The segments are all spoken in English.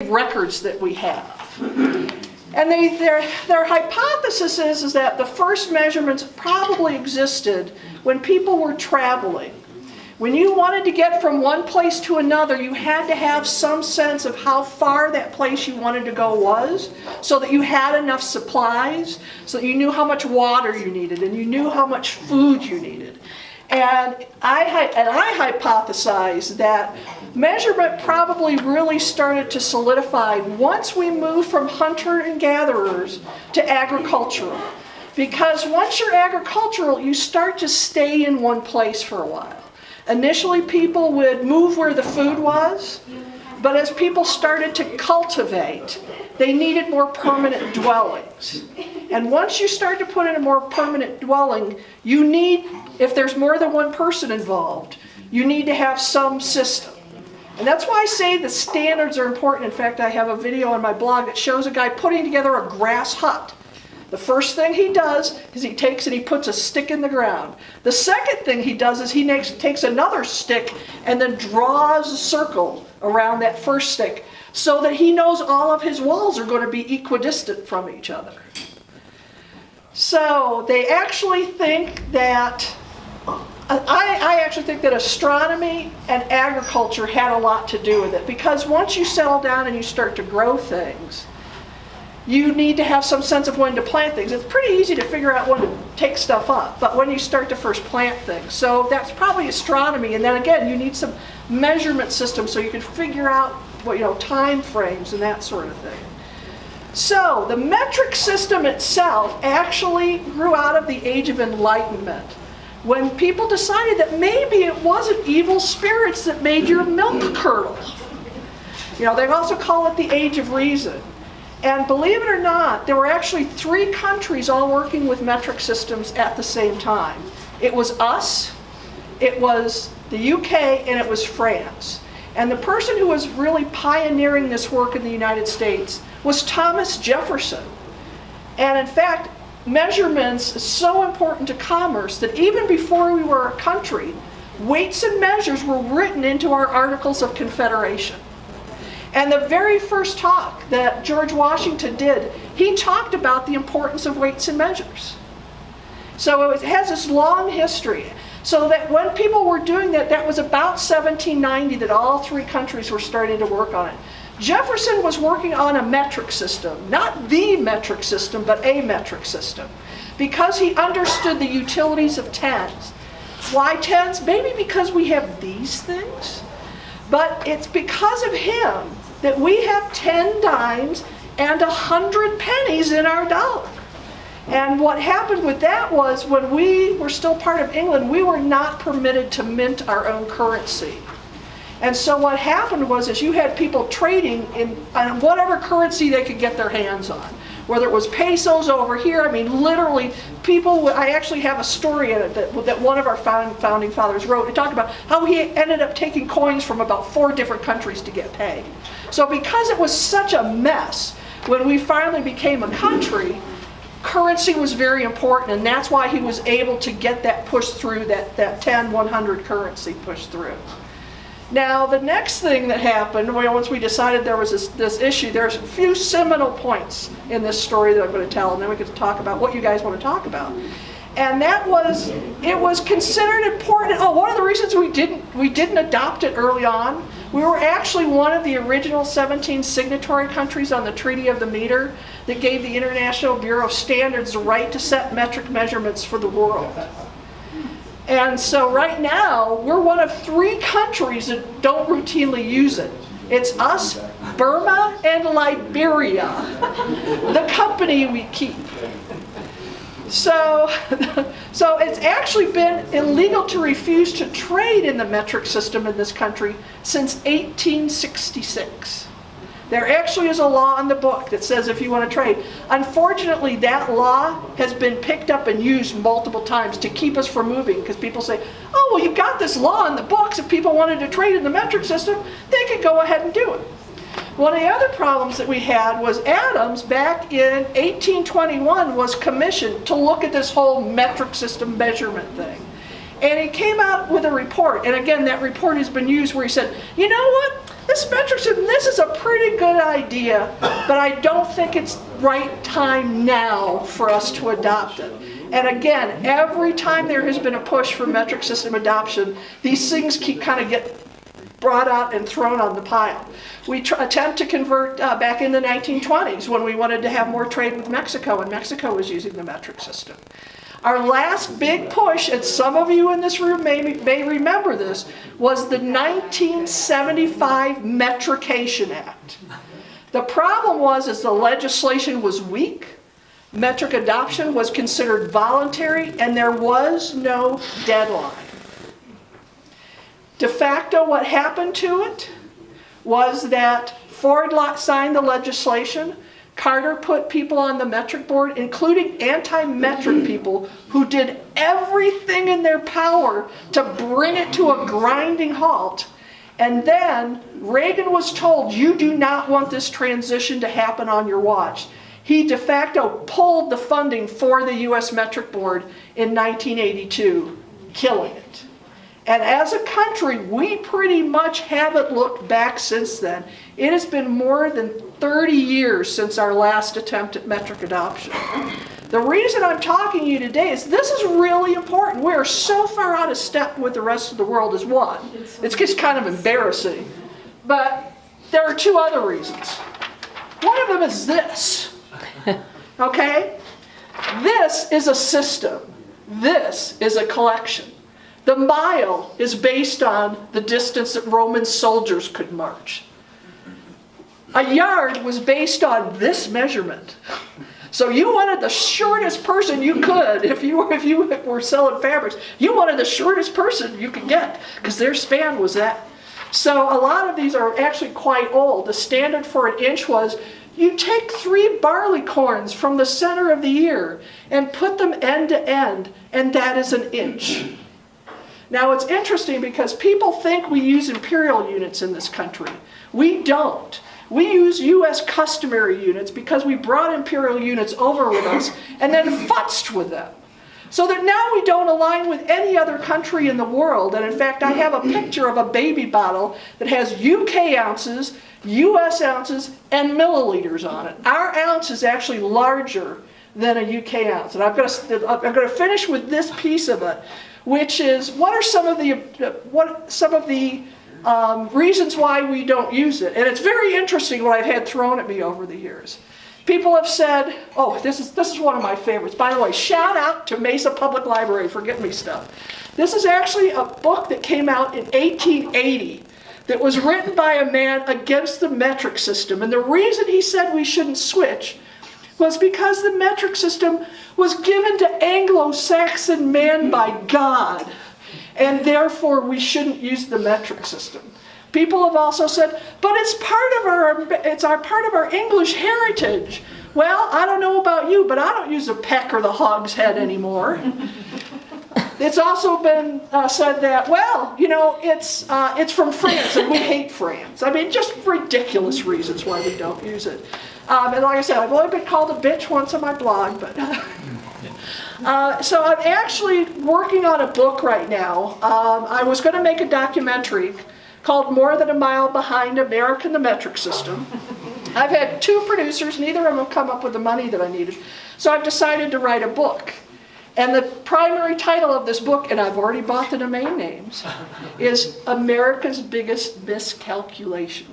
records that we have. And their hypothesis is that the first measurements probably existed when people were traveling. When you wanted to get from one place to another, you had to have some sense of how far that place you wanted to go was, so that you had enough supplies, so that you knew how much water you needed, and you knew how much food you needed. And I hypothesize that measurement probably really started to solidify once we moved from hunter and gatherers to agricultural. Because once you're agricultural, you start to stay in one place for a while. Initially, people would move where the food was, but as people started to cultivate, they needed more permanent dwellings. And once you start to put in a more permanent dwelling, you need, if there's more than one person involved, you need to have some system. And that's why I say the standards are important. In fact, I have a video on my blog that shows a guy putting together a grass hut. The first thing he does is he takes and he puts a stick in the ground. The second thing he does is he takes another stick and then draws a circle around that first stick so that he knows all of his walls are going to be equidistant from each other. So they actually think that, I actually think that astronomy and agriculture had a lot to do with it, because once you settle down and you start to grow things, you need to have some sense of when to plant things. It's pretty easy to figure out when to take stuff up, but when you start to first plant things. So that's probably astronomy, and then again, you need some measurement systems so you can figure out what, time frames and that sort of thing. So the metric system itself actually grew out of the Age of Enlightenment, when people decided that maybe it wasn't evil spirits that made your milk curdle. They also call it the Age of Reason. And believe it or not, there were actually 3 countries all working with metric systems at the same time. It was us, it was the UK, and it was France. And the person who was really pioneering this work in the United States was Thomas Jefferson. And in fact, measurements is so important to commerce that even before we were a country, weights and measures were written into our Articles of Confederation. And the very first talk that George Washington did, he talked about the importance of weights and measures. So it has this long history. So that when people were doing that, that was about 1790 that all 3 countries were starting to work on it. Jefferson was working on a metric system, not the metric system, but a metric system, because he understood the utilities of tens. Why tens? Maybe because we have these things, but it's because of him that we have 10 dimes and 100 pennies in our dollar. And what happened with that was, when we were still part of England, we were not permitted to mint our own currency. And so what happened was you had people trading on whatever currency they could get their hands on. Whether it was pesos over here, literally people, I actually have a story in it that one of our founding fathers wrote. It talked about how he ended up taking coins from about 4 different countries to get paid. So because it was such a mess, when we finally became a country, currency was very important, and that's why he was able to get that pushed through, that 10, 100 currency pushed through. Now, the next thing that happened, once we decided there was this issue, there's a few seminal points in this story that I'm going to tell, and then we can talk about what you guys want to talk about. And that was, it was considered important. One of the reasons we didn't adopt it early on, we were actually one of the original 17 signatory countries on the Treaty of the Meter that gave the International Bureau of Standards the right to set metric measurements for the world. And so right now, we're one of 3 countries that don't routinely use it. It's us, Burma, and Liberia, the company we keep. So it's actually been illegal to refuse to trade in the metric system in this country since 1866. There actually is a law in the book that says if you want to trade. Unfortunately, that law has been picked up and used multiple times to keep us from moving, because people say, oh, well, you've got this law in the books. If people wanted to trade in the metric system, they could go ahead and do it. One of the other problems that we had was Adams, back in 1821, was commissioned to look at this whole metric system measurement thing. And he came out with a report, and again, that report has been used where he said, you know what? this metric system, this is a pretty good idea, but I don't think it's right time now for us to adopt it. And again, every time there has been a push for metric system adoption, these things keep kind of get brought out and thrown on the pile. We attempt to convert back in the 1920s when we wanted to have more trade with Mexico, and Mexico was using the metric system. Our last big push, and some of you in this room may remember this, was the 1975 Metrication Act. The problem was the legislation was weak, metric adoption was considered voluntary, and there was no deadline. De facto, what happened to it was that Ford signed the legislation. Carter put people on the metric board, including anti-metric people who did everything in their power to bring it to a grinding halt. And then Reagan was told, you do not want this transition to happen on your watch. He de facto pulled the funding for the U.S. Metric Board in 1982, killing it. And as a country, we pretty much haven't looked back since then. It has been more than 30 years since our last attempt at metric adoption. The reason I'm talking to you today is this is really important. We are so far out of step with the rest of the world as one. It's just kind of embarrassing. But there are two other reasons. One of them is this. Okay? This is a system. This is a collection. The mile is based on the distance that Roman soldiers could march. A yard was based on this measurement. So you wanted the shortest person you could, if you were selling fabrics, you wanted the shortest person you could get, because their span was that. So a lot of these are actually quite old. The standard for an inch was, you take 3 barley corns from the center of the ear and put them end to end, and that is an inch. Now it's interesting because people think we use imperial units in this country. We don't. We use U.S. customary units because we brought imperial units over with us and then futzed with them. So that now we don't align with any other country in the world. And in fact, I have a picture of a baby bottle that has UK ounces, US ounces, and milliliters on it. Our ounce is actually larger than a UK ounce. And I'm going to finish with this piece of it, which is what are some of the reasons why we don't use it. And it's very interesting what I've had thrown at me over the years. People have said, oh, this is one of my favorites. By the way, shout out to Mesa Public Library for getting me stuff. This is actually a book that came out in 1880 that was written by a man against the metric system. And the reason he said we shouldn't switch was because the metric system was given to Anglo-Saxon man by God. And therefore we shouldn't use the metric system. People have also said, but it's part of our English heritage. Well, I don't know about you, but I don't use a peck or the hog's head anymore. It's also been said that, well, you know, it's from France and we hate France. I mean, just ridiculous reasons why we don't use it. And like I said, I've only been called a bitch once on my blog, but so I'm actually working on a book right now. I was going to make a documentary called More Than a Mile Behind America and the Metric System. I've had 2 producers, neither of them have come up with the money that I needed. So I've decided to write a book. And the primary title of this book, and I've already bought the domain names, is America's Biggest Miscalculation.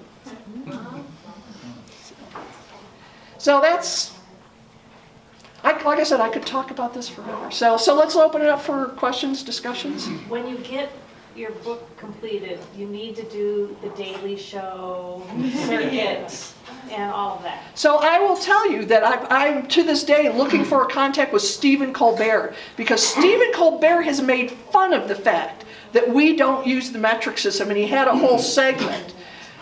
So that's, like I said, I could talk about this forever. So let's open it up for questions, discussions. When you get your book completed, you need to do the Daily Show, circuit, and all of that. So I will tell you that I'm to this day looking for a contact with Stephen Colbert, because Stephen Colbert has made fun of the fact that we don't use the metric system, and he had a whole segment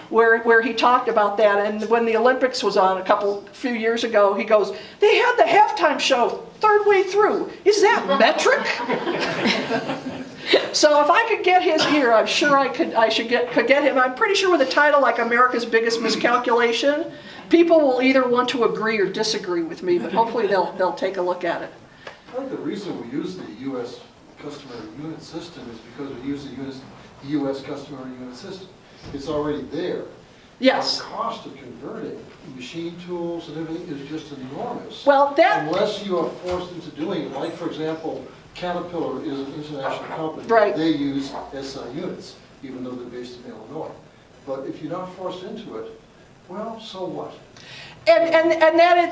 where he talked about that. And when the Olympics was on a few years ago, he goes, they had the halftime show third way through. Is that metric? So if I could get his ear, I'm sure I could get him. I'm pretty sure with a title like America's Biggest Miscalculation, people will either want to agree or disagree with me, but hopefully they'll take a look at it. I think the reason we use the U.S. customary unit system is because we use the U.S. customary unit system. It's already there. Yes. The cost of converting machine tools and everything is just enormous. Well, that, Unless you are forced into doing it, like for example, Caterpillar is an international company. Right. They use SI units, even though they're based in Illinois. But if you're not forced into it, well, so what? and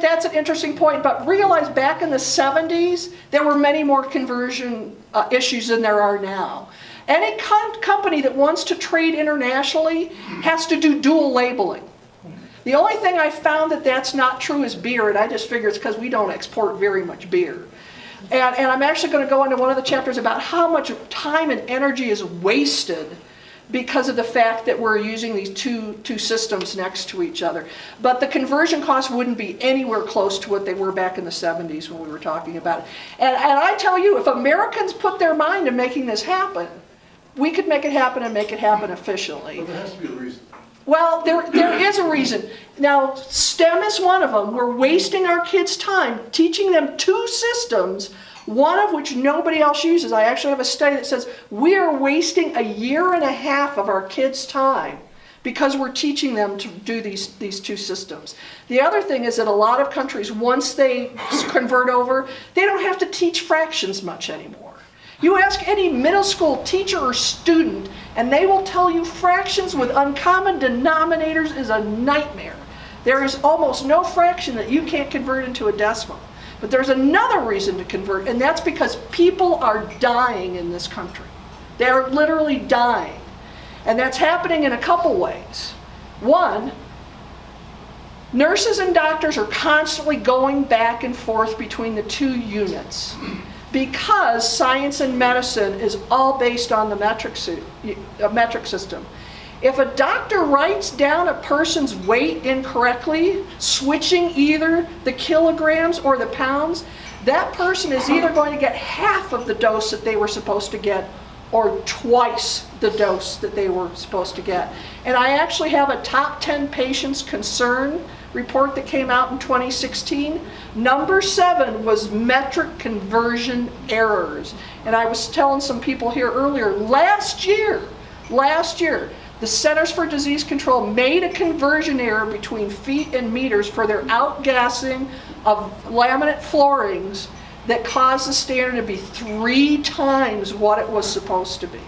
that's an interesting point, but realize back in the 70s, there were many more conversion issues than there are now. Any company that wants to trade internationally has to do dual labeling. The only thing I found that's not true is beer, and I just figure it's because we don't export very much beer. And I'm actually going to go into one of the chapters about how much time and energy is wasted because of the fact that we're using these two systems next to each other. But the conversion costs wouldn't be anywhere close to what they were back in the 70s when we were talking about it. And I tell you, if Americans put their mind to making this happen, we could make it happen and make it happen efficiently. But there has to be a reason. Well, there is a reason. Now, STEM is one of them. We're wasting our kids' time teaching them two systems, one of which nobody else uses. I actually have a study that says we are wasting 1.5 years of our kids' time because we're teaching them to do these two systems. The other thing is that a lot of countries, once they convert over, they don't have to teach fractions much anymore. You ask any middle school teacher or student, and they will tell you fractions with uncommon denominators is a nightmare. There is almost no fraction that you can't convert into a decimal. But there's another reason to convert, and that's because people are dying in this country. They are literally dying. And that's happening in a couple ways. One, nurses and doctors are constantly going back and forth between the two units, because science and medicine is all based on the metric system. If a doctor writes down a person's weight incorrectly, switching either the kilograms or the pounds, that person is either going to get half of the dose that they were supposed to get or twice the dose that they were supposed to get. And I actually have a top 10 patients concern report that came out in 2016. Number 7 was metric conversion errors. And I was telling some people here earlier, last year, the Centers for Disease Control made a conversion error between feet and meters for their outgassing of laminate floorings that caused the standard to be 3 times what it was supposed to be.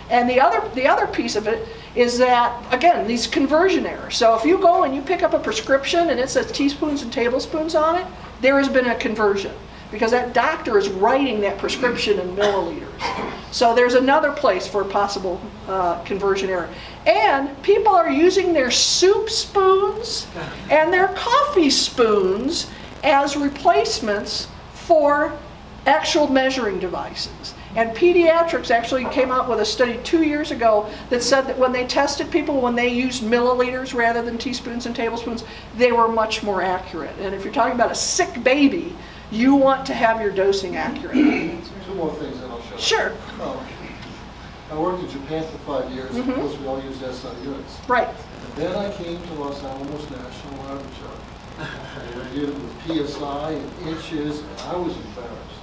And the other piece of it is that, again, these conversion errors. So if you go and you pick up a prescription and it says teaspoons and tablespoons on it, there has been a conversion because that doctor is writing that prescription in milliliters. So there's another place for a possible conversion error. And people are using their soup spoons and their coffee spoons as replacements for actual measuring devices. And pediatrics actually came out with a study 2 years ago that said that when they tested people, when they used milliliters rather than teaspoons and tablespoons, they were much more accurate. And if you're talking about a sick baby, you want to have your dosing accurate. 2 more things and I'll shut up. Sure. I worked in Japan for 5 years. Of course, we all used SI units. Right. And then I came to Los Alamos National Laboratory. And I did it with PSI and inches, and I was embarrassed.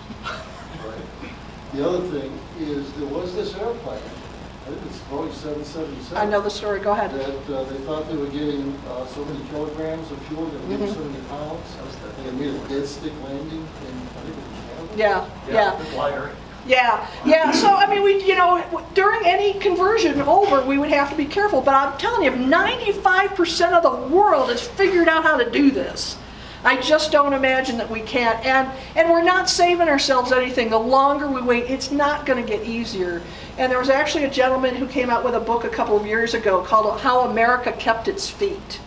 Right? The other thing is there was this airplane, I think it's Boeing 777. I know the story. Go ahead. That they thought they were getting so many kilograms of fuel, they were getting so many pounds. And they made a dead stick landing in, I think it was Canada. Yeah. So I mean, during any conversion over, we would have to be careful. But I'm telling you, if 95% of the world has figured out how to do this, I just don't imagine that we can't. And we're not saving ourselves anything. The longer we wait, it's not going to get easier. And there was actually a gentleman who came out with a book a couple of years ago called How America Kept Its Feet.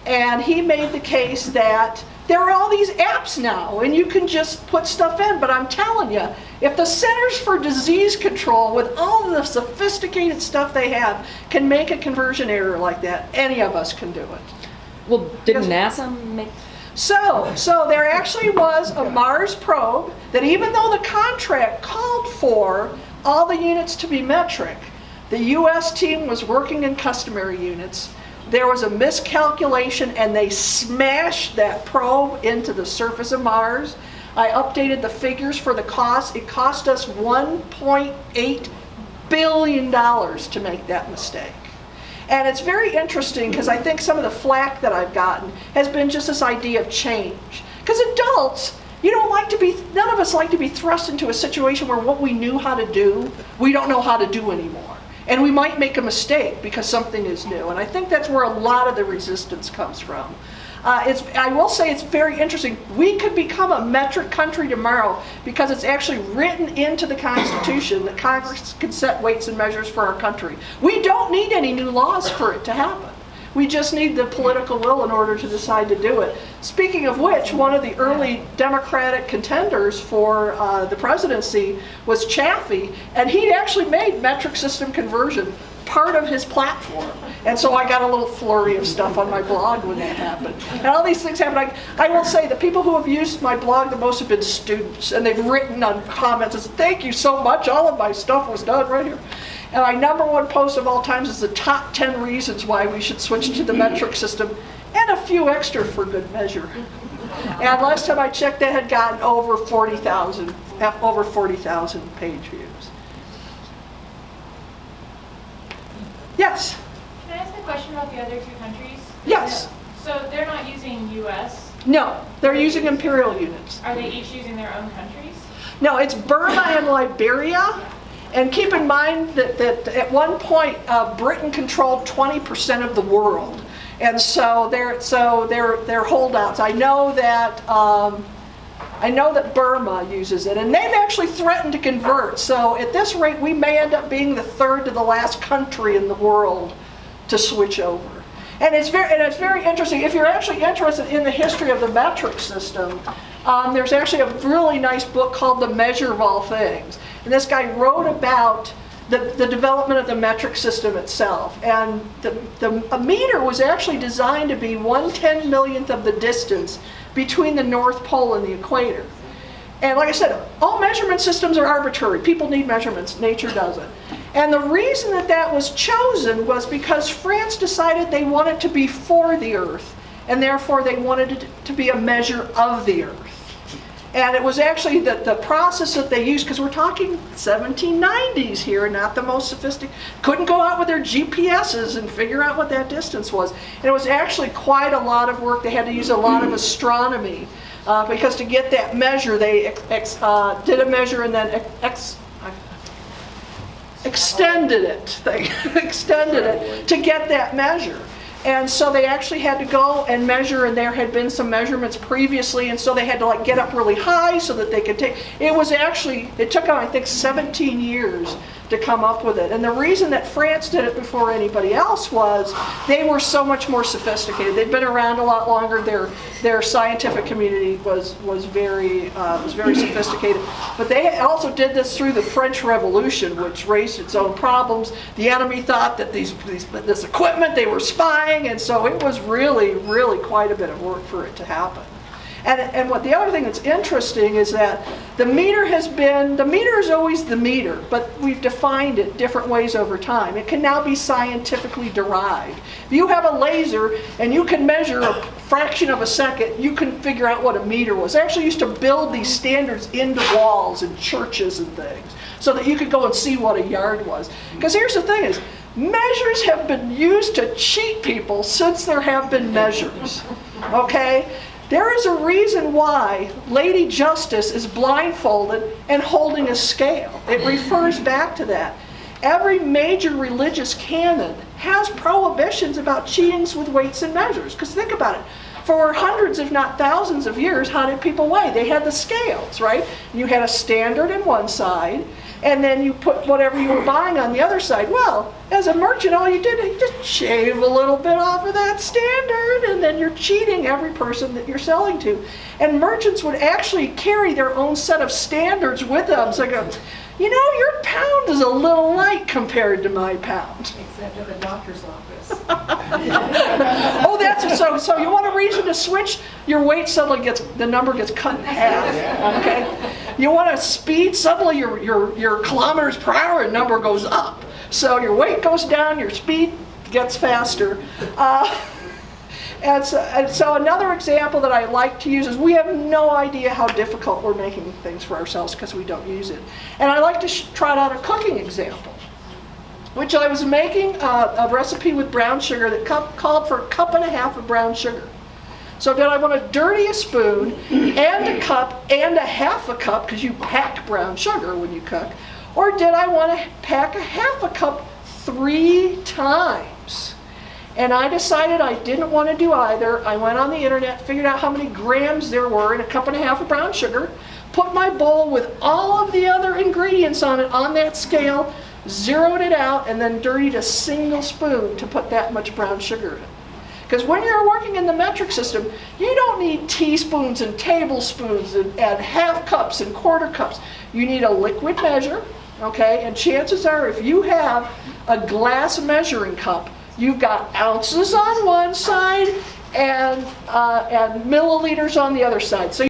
And he made the case that there are all these apps now, and you can just put stuff in. But I'm telling you, if the Centers for Disease Control, with all of the sophisticated stuff they have, can make a conversion error like that, any of us can do it. Well, didn't NASA make... So there actually was a Mars probe that, even though the contract called for all the units to be metric, the US team was working in customary units. There was a miscalculation and they smashed that probe into the surface of Mars. I updated the figures for the cost. It cost us $1.8 billion to make that mistake. And it's very interesting because I think some of the flack that I've gotten has been just this idea of change. Because adults, none of us like to be thrust into a situation where what we knew how to do, we don't know how to do anymore. And we might make a mistake because something is new. And I think that's where a lot of the resistance comes from. I will say it's very interesting. We could become a metric country tomorrow because it's actually written into the Constitution that Congress can set weights and measures for our country. We don't need any new laws for it to happen. We just need the political will in order to decide to do it. Speaking of which, one of the early Democratic contenders for the presidency was Chaffee, and he actually made metric system conversion part of his platform. And so I got a little flurry of stuff on my blog when that happened. And all these things happened. I will say the people who have used my blog the most have been students, and they've written on comments and said, thank you so much, all of my stuff was done right here. And my #1 post of all times is the top 10 reasons why we should switch to the metric system, and a few extra for good measure. And last time I checked, that had gotten over 40,000 page views. Yes? Can I ask a question about the other two countries? Yes. So they're not using US? No, they're using imperial units. Are they each using their own countries? No, it's Burma and Liberia. And keep in mind that at one point, Britain controlled 20% of the world. And so they're holdouts. I know that Burma uses it, and they've actually threatened to convert. So at this rate, we may end up being the third to the last country in the world to switch over. And it's very interesting. If you're actually interested in the history of the metric system, there's actually a really nice book called The Measure of All Things. And this guy wrote about the development of the metric system itself. And a meter was actually designed to be 1/10 millionth of the distance between the North Pole and the equator. And like I said, all measurement systems are arbitrary. People need measurements, nature doesn't. And the reason that was chosen was because France decided they wanted to be for the Earth, and therefore they wanted it to be a measure of the Earth. And it was actually the process that they used, because we're talking 1790s here, not the most sophisticated, couldn't go out with their GPSs and figure out what that distance was. And it was actually quite a lot of work. They had to use a lot of astronomy, because to get that measure, they did a measure and then extended it. They extended it to get that measure. And so they actually had to go and measure, and there had been some measurements previously, and so they had to get up really high so that they could take, it took them I think 17 years to come up with it. And the reason that France did it before anybody else was they were so much more sophisticated. They'd been around a lot longer. Their scientific community was very sophisticated. But they also did this through the French Revolution, which raised its own problems. The enemy thought that this equipment, they were spying, and so it was really, really quite a bit of work for it to happen. And what the other thing that's interesting is that the meter is always the meter, but we've defined it different ways over time. It can now be scientifically derived. If you have a laser and you can measure a fraction of a second, you can figure out what a meter was. They actually used to build these standards into walls and churches and things so that you could go and see what a yard was. Because here's the thing is, measures have been used to cheat people since there have been measures, okay? There is a reason why Lady Justice is blindfolded and holding a scale. It refers back to that. Every major religious canon has prohibitions about cheatings with weights and measures. Because think about it. For hundreds, if not thousands of years, how did people weigh? They had the scales, right? You had a standard on one side, and then you put whatever you were buying on the other side. Well, as a merchant, all you did is just shave a little bit off of that standard, and then you're cheating every person that you're selling to. And merchants would actually carry their own set of standards with them. So they go, your pound is a little light compared to my pound. Except at the doctor's office. Oh, that's so you want a reason to switch? Your weight suddenly the number gets cut in half. Okay, you want to speed, suddenly your kilometers per hour number goes up. So your weight goes down, your speed gets faster. And so another example that I like to use is we have no idea how difficult we're making things for ourselves because we don't use it. And I like to trot out a cooking example. which I was making a recipe with brown sugar that called for 1.5 cups of brown sugar. So did I want to dirty a spoon and a cup and 1/2 cup, because you pack brown sugar when you cook, or did I want to pack 1/2 cup 3 times? And I decided I didn't want to do either. I went on the internet, figured out how many grams there were in 1.5 cups of brown sugar, put my bowl with all of the other ingredients on it on that scale, zeroed it out, and then dirtied a single spoon to put that much brown sugar in. Because when you're working in the metric system, you don't need teaspoons and tablespoons and 1/2 cups and 1/4 cups. You need a liquid measure, okay? And chances are, if you have a glass measuring cup, you've got ounces on one side and milliliters on the other side. So